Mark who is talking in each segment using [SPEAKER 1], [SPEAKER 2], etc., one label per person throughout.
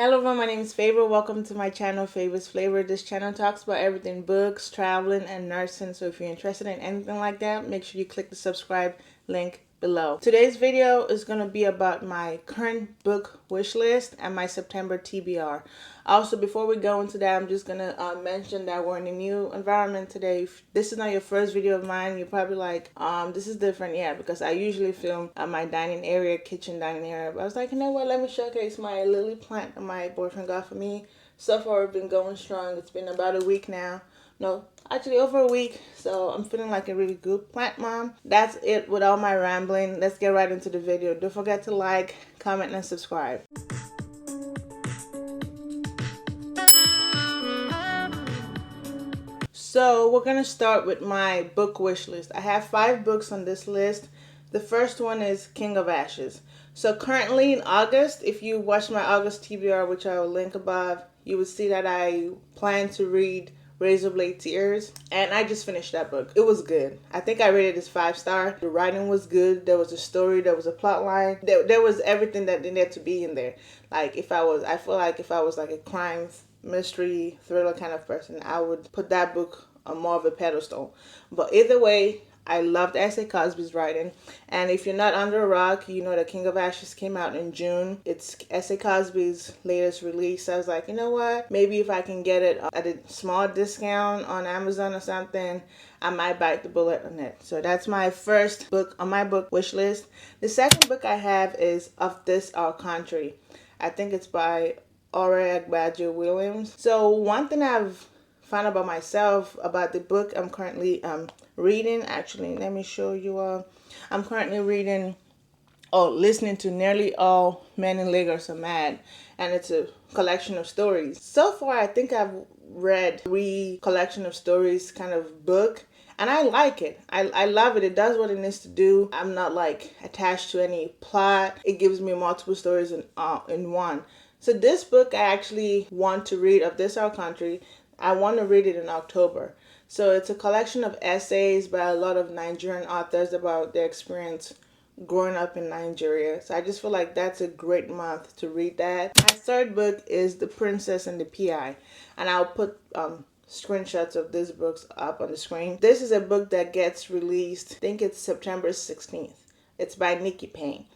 [SPEAKER 1] Hello everyone, my name is Favor. Welcome to my channel, Favor's Flavor. This channel talks about everything books, traveling, and nursing. So if you're interested in anything like that, make sure you click the subscribe link below. Today's video is going to be about my current book wish list and my September TBR. Also, before we go into that, I'm just going to mention that we're in a new environment today. If this is not your first video of mine, you're probably like, this is different. Yeah, because I usually film my dining area, kitchen dining area. But I was like, you know what, let me showcase my lily plant that my boyfriend got for me. So far, we've been going strong. It's been about a week now. No, actually over a week, so I'm feeling like a really good plant mom. That's it with all my rambling. Let's get right into the video. Don't forget to like, comment, and subscribe. So we're gonna start with my book wish list. I have 5 books on this list. The first one is King of Ashes. So currently in August, if you watch my August TBR, which I will link above, you would see that I plan to read Razor Blade Tears, and I just finished that book. It was good. I think I rated it as 5-star. The writing was good. There was a story. There was a plot line. There was everything that needed to be in there. Like I feel like if I was like a crime, mystery, thriller kind of person, I would put that book on more of a pedestal. But either way, I loved S.A. Cosby's writing. And if you're not under a rock, you know that King of Ashes came out in June. It's S.A. Cosby's latest release. So I was like, you know what? Maybe if I can get it at a small discount on Amazon or something, I might bite the bullet on it. So that's my first book on my book wish list. The second book I have is Of This Our Country. I think it's by Ora Agbajo Williams. So one thing I've found about myself about the book I'm currently reading, actually let me show you I'm currently listening to Nearly All Men in Lagos Are Mad, and it's a collection of stories. So far I think I've read 3 collection of stories kind of book, and I like it. I love it. It does what it needs to do. I'm not like attached to any plot. It gives me multiple stories in one. So this book I actually want to read, Of This Our Country. I want to read it in October. So it's a collection of essays by a lot of Nigerian authors about their experience growing up in Nigeria. So I just feel like that's a great month to read that. My third book is The Princess and the PI. And I'll put screenshots of these books up on the screen. This is a book that gets released, I think it's September 16th. It's by Nikki Payne.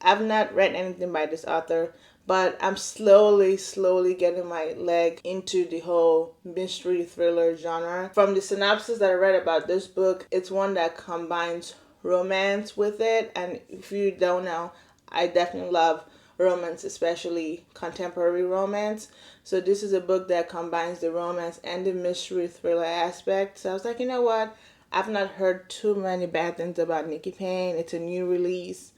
[SPEAKER 1] I've not read anything by this author, but I'm slowly getting my leg into the whole mystery thriller genre. From the synopsis that I read about this book, it's one that combines romance with it. And if you don't know, I definitely love romance, especially contemporary romance. So this is a book that combines the romance and the mystery thriller aspect. So I was like, you know what? I've not heard too many bad things about Nikki Payne. It's a new release,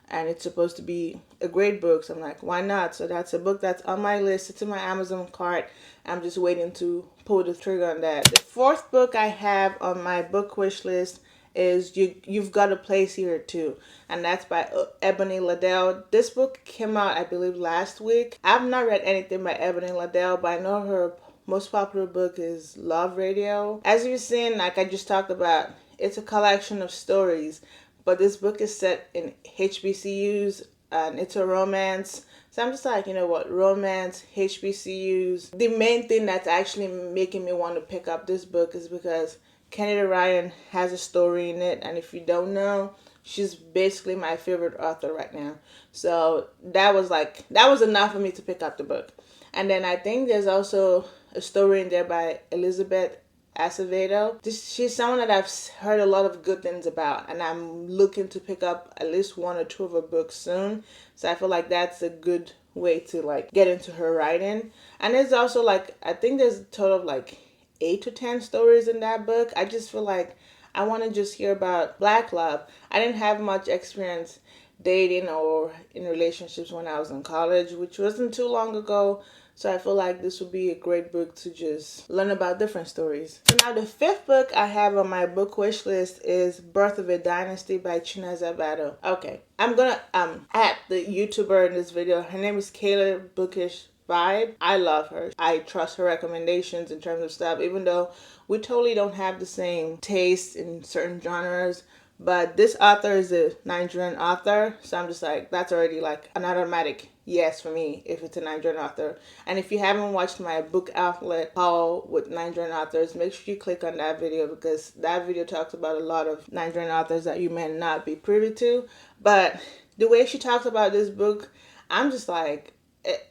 [SPEAKER 1] and it's supposed to be a great book. So I'm like, why not? So that's a book that's on my list. It's in my Amazon cart. I'm just waiting to pull the trigger on that. The fourth book I have on my book wish list is You've Got a Place Here Too. And that's by Ebony Liddell. This book came out, I believe, last week. I've not read anything by Ebony Liddell, but I know her most popular book is Love Radio. As you've seen, like I just talked about, it's a collection of stories. But this book is set in HBCUs, and it's a romance. So I'm just like, you know what, romance, HBCUs. The main thing that's actually making me want to pick up this book is because Kennedy Ryan has a story in it. And if you don't know, she's basically my favorite author right now. So that was enough for me to pick up the book. And then I think there's also a story in there by Elizabeth Acevedo. She's someone that I've heard a lot of good things about, and I'm looking to pick up at least 1 or 2 of her books soon. So I feel like that's a good way to like get into her writing. And there's also like, I think there's a total of like 8 to 10 stories in that book. I just feel like I want to just hear about Black love. I didn't have much experience dating or in relationships when I was in college, which wasn't too long ago. So I feel like this would be a great book to just learn about different stories. So now the 5th book I have on my book wish list is Birth of a Dynasty by Chinasa Bado. Okay, I'm gonna add the YouTuber in this video. Her name is Kayla Bookish Vibe. I love her. I trust her recommendations in terms of stuff, even though we totally don't have the same taste in certain genres. But this author is a Nigerian author, so I'm just like, that's already like an automatic yes for me if it's a Nigerian author. And if you haven't watched my book outlet haul with Nigerian authors, make sure you click on that video, because that video talks about a lot of Nigerian authors that you may not be privy to. But the way she talks about this book, I'm just like,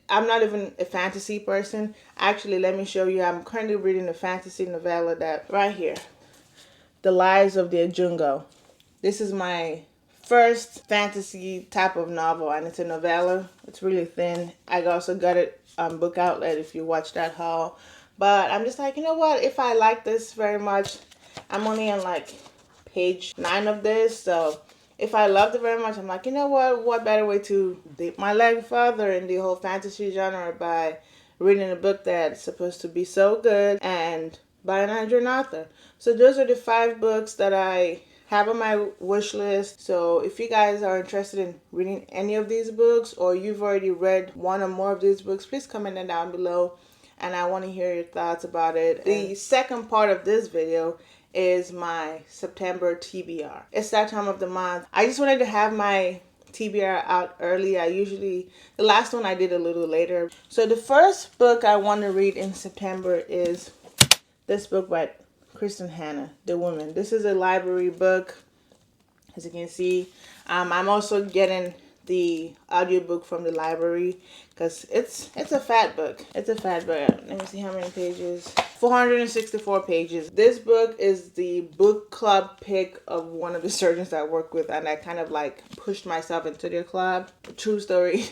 [SPEAKER 1] I'm not even a fantasy person. Actually, let me show you. I'm currently reading a fantasy novella that right here, The Lives of the Ajungo. This is my first fantasy type of novel, and it's a novella. It's really thin. I also got it on Book Outlet if you watch that haul. But I'm just like, you know what? If I like this very much, I'm only on like page 9 of this. So if I loved it very much, I'm like, you know what better way to dip my leg further in the whole fantasy genre by reading a book that's supposed to be so good and by a Nigerian author. So those are the 5 books that I have on my wish list. So if you guys are interested in reading any of these books, or you've already read one or more of these books, please comment it down below, and I want to hear your thoughts about it. The second part of this video is my September TBR. It's that time of the month. I just wanted to have my TBR out early. The last one I did a little later. So the first book I want to read in September is this book by Kristen Hanna, The Woman. This is a library book, as you can see. I'm also getting the audiobook from the library because it's a fat book. It's a fat book. Let me see how many pages. 464 pages. This book is the book club pick of one of the surgeons I work with, and I kind of like pushed myself into their club. True story.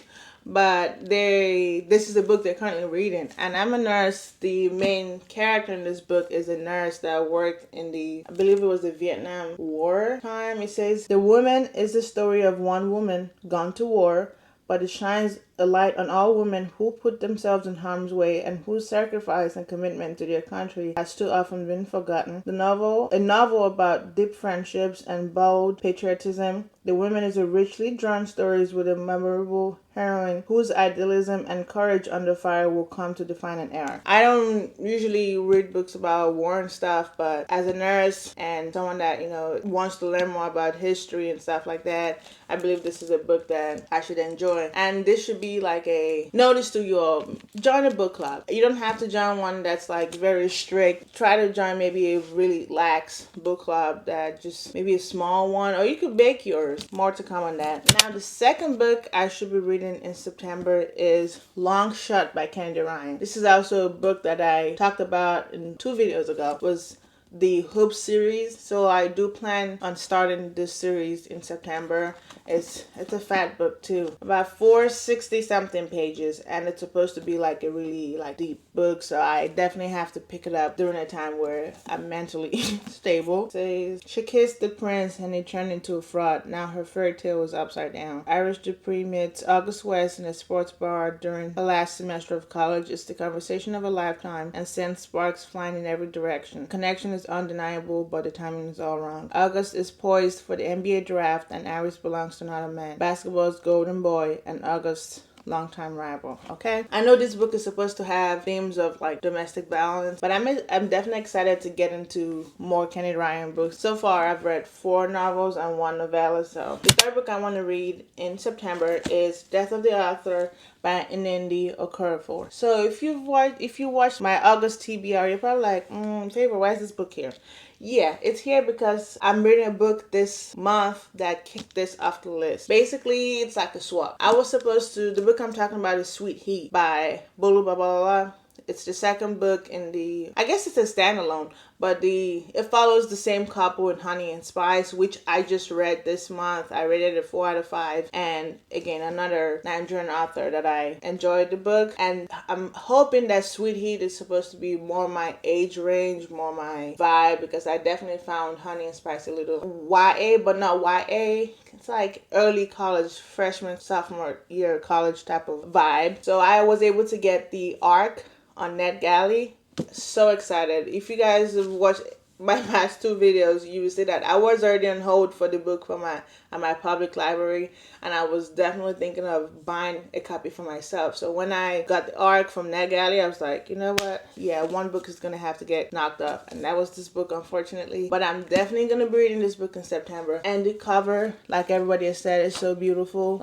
[SPEAKER 1] But this is a book they're currently reading, and I'm a nurse. The main character in this book is a nurse that worked in I believe it was the Vietnam War time. It says, "The Woman is the story of one woman gone to war, but it shines a light on all women who put themselves in harm's way and whose sacrifice and commitment to their country has too often been forgotten." A novel about deep friendships and bold patriotism. The Woman is a richly drawn story with a memorable heroine whose idealism and courage under fire will come to define an era. I don't usually read books about war and stuff, but as a nurse and someone that, wants to learn more about history and stuff like that, I believe this is a book that I should enjoy. And this should be like a notice to you all. Join a book club. You don't have to join one that's like very strict. Try to join maybe a really lax book club that just maybe a small one, or you could bake yours. More to come on that. Now the second book I should be reading in September is Long Shot by Kennedy Ryan. This is also a book that I talked about in 2 videos ago. It was the Hoop series, so I do plan on starting this series in September. It's a fat book too, about 460 something pages, and it's supposed to be like a really like deep book, so I definitely have to pick it up during a time where I'm mentally stable. It says, "She kissed the prince and he turned into a fraud. Now her fairy tale was upside down." Iris Dupree meets August West in a sports bar during her last semester of college. It's the conversation of a lifetime and sends sparks flying in every direction. Connection is undeniable, but the timing is all wrong. August is poised for the NBA draft, and Iris belongs to another man. Basketball's golden boy and August's longtime rival. Okay, I know this book is supposed to have themes of like domestic violence, but I'm definitely excited to get into more Kennedy Ryan books. So far I've read 4 novels and 1 novella. So the third book I want to read in September is Death of the Author by Nnedi Okorafor. So if you watched my August TBR, you're probably like, Favor, why is this book here? Yeah, it's here because I'm reading a book this month that kicked this off the list. Basically, it's like a swap. The book I'm talking about is Sweet Heat by Bolu Babalola. It's the second book in I guess it's a standalone, but it follows the same couple in Honey and Spice, which I just read this month. I rated it 4 out of 5. And again, another Nigerian author that I enjoyed the book. And I'm hoping that Sweet Heat is supposed to be more my age range, more my vibe, because I definitely found Honey and Spice a little YA, but not YA. It's like early college, freshman, sophomore year college type of vibe. So I was able to get the arc on NetGalley. So excited. If you guys have watched my past two videos, you see that I was already on hold for the book for at my public library, and I was definitely thinking of buying a copy for myself. So when I got the ARC from NetGalley, I was like, you know what? Yeah, one book is gonna have to get knocked off, and that was this book, unfortunately. But I'm definitely gonna be reading this book in September. And the cover, like everybody has said, is so beautiful.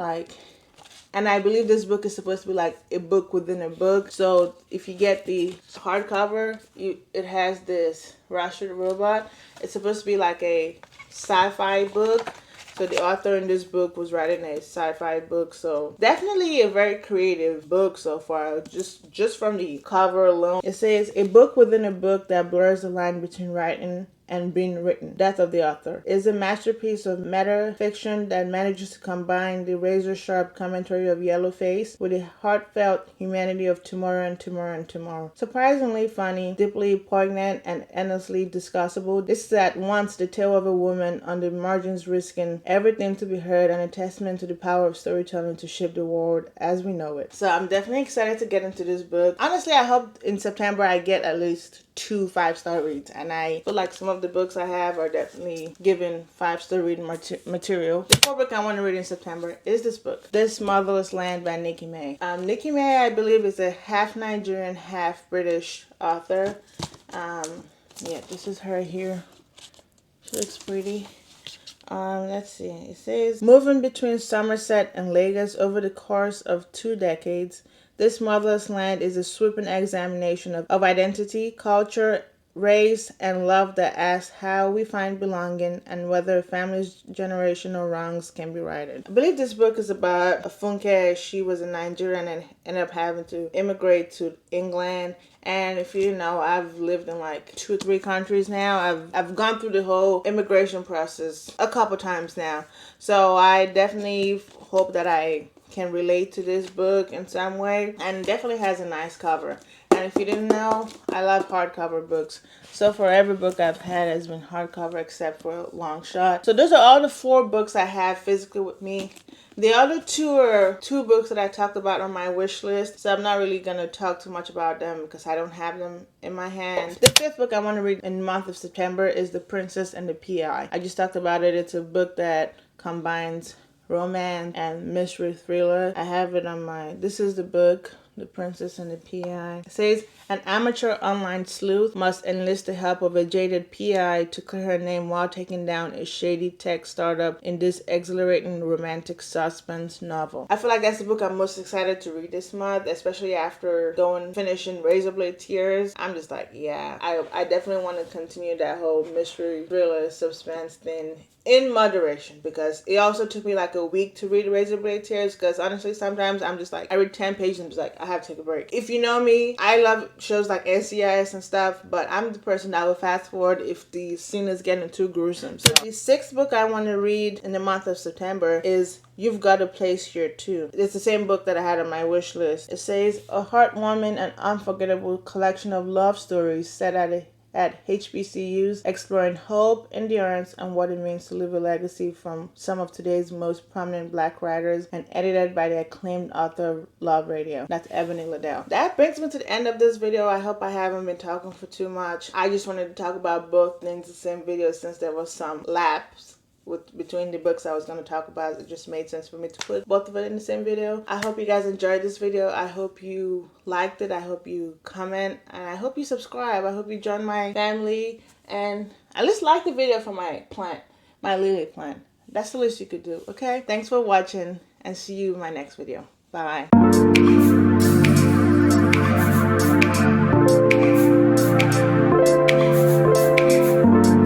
[SPEAKER 1] And I believe this book is supposed to be like a book within a book. So if you get the hardcover, it has this Rashid robot. It's supposed to be like a sci-fi book. So the author in this book was writing a sci-fi book. So definitely a very creative book so far, just from the cover alone. It says, a book within a book that blurs the line between writing and being written. Death of the Author is a masterpiece of meta fiction that manages to combine the razor-sharp commentary of Yellowface with the heartfelt humanity of Tomorrow and Tomorrow and Tomorrow. Surprisingly funny, deeply poignant, and endlessly discussable, this is at once the tale of a woman on the margins risking everything to be heard, and a testament to the power of storytelling to shape the world as we know it. So I'm definitely excited to get into this book. Honestly, I hope in September I get at least 2 5-star reads, and I feel like some of the books I have are definitely given 5-star reading material. The 4th book I want to read in September is this book, This Motherless Land by Nikki May. Nikki May, I believe, is a half Nigerian, half British author. Yeah, this is her here. She looks pretty. Let's see. It says, moving between Somerset and Lagos over the course of 2 decades, This Motherless Land is a sweeping examination of identity, culture, race, and love that asks how we find belonging and whether a family's generational wrongs can be righted. I believe this book is about Funke. She was in Nigeria and ended up having to immigrate to England. And if you know, I've lived in like 2 or 3 countries now. I've gone through the whole immigration process a couple times now. So I definitely hope that I can relate to this book in some way, and it definitely has a nice cover. And if you didn't know, I love hardcover books. So for every book I've had has been hardcover except for Long Shot. So those are all the 4 books I have physically with me. The other 2 are 2 books that I talked about on my wish list. So I'm not really going to talk too much about them because I don't have them in my hand. The 5th book I want to read in the month of September is The Princess and the PI. I just talked about it. It's a book that combines romance and mystery thriller. I have it on this is the book, The Princess and the PI. It says, an amateur online sleuth must enlist the help of a jaded PI to clear her name while taking down a shady tech startup in this exhilarating romantic suspense novel. I feel like that's the book I'm most excited to read this month, especially after finishing Razorblade Tears. I'm just like, yeah, I definitely want to continue that whole mystery thriller suspense thing in moderation, because it also took me like a week to read Razorblade Tears, because honestly sometimes I'm just like, I read 10 pages and I'm just like, I have to take a break. If you know me, I love shows like NCIS and stuff, but I'm the person that will fast forward if the scene is getting too gruesome. So the 6th book I want to read in the month of September is You've Got a Place Here Too. It's the same book that I had on my wish list. It says, a heartwarming and unforgettable collection of love stories set at HBCUs, exploring hope, endurance, and what it means to leave a legacy from some of today's most prominent Black writers, and edited by the acclaimed author of Love Radio. That's Ebony Liddell. That brings me to the end of this video. I hope I haven't been talking for too much. I just wanted to talk about both things in the same video since there was some lapse between the books I was going to talk about. It just made sense for me to put both of it in the same video. I hope you guys enjoyed this video. I hope you liked it. I hope you comment, and I hope you subscribe. I hope you join my family and at least like the video for my plant, my lily plant. That's the least you could do, okay? Thanks for watching, and see you in my next video. Bye.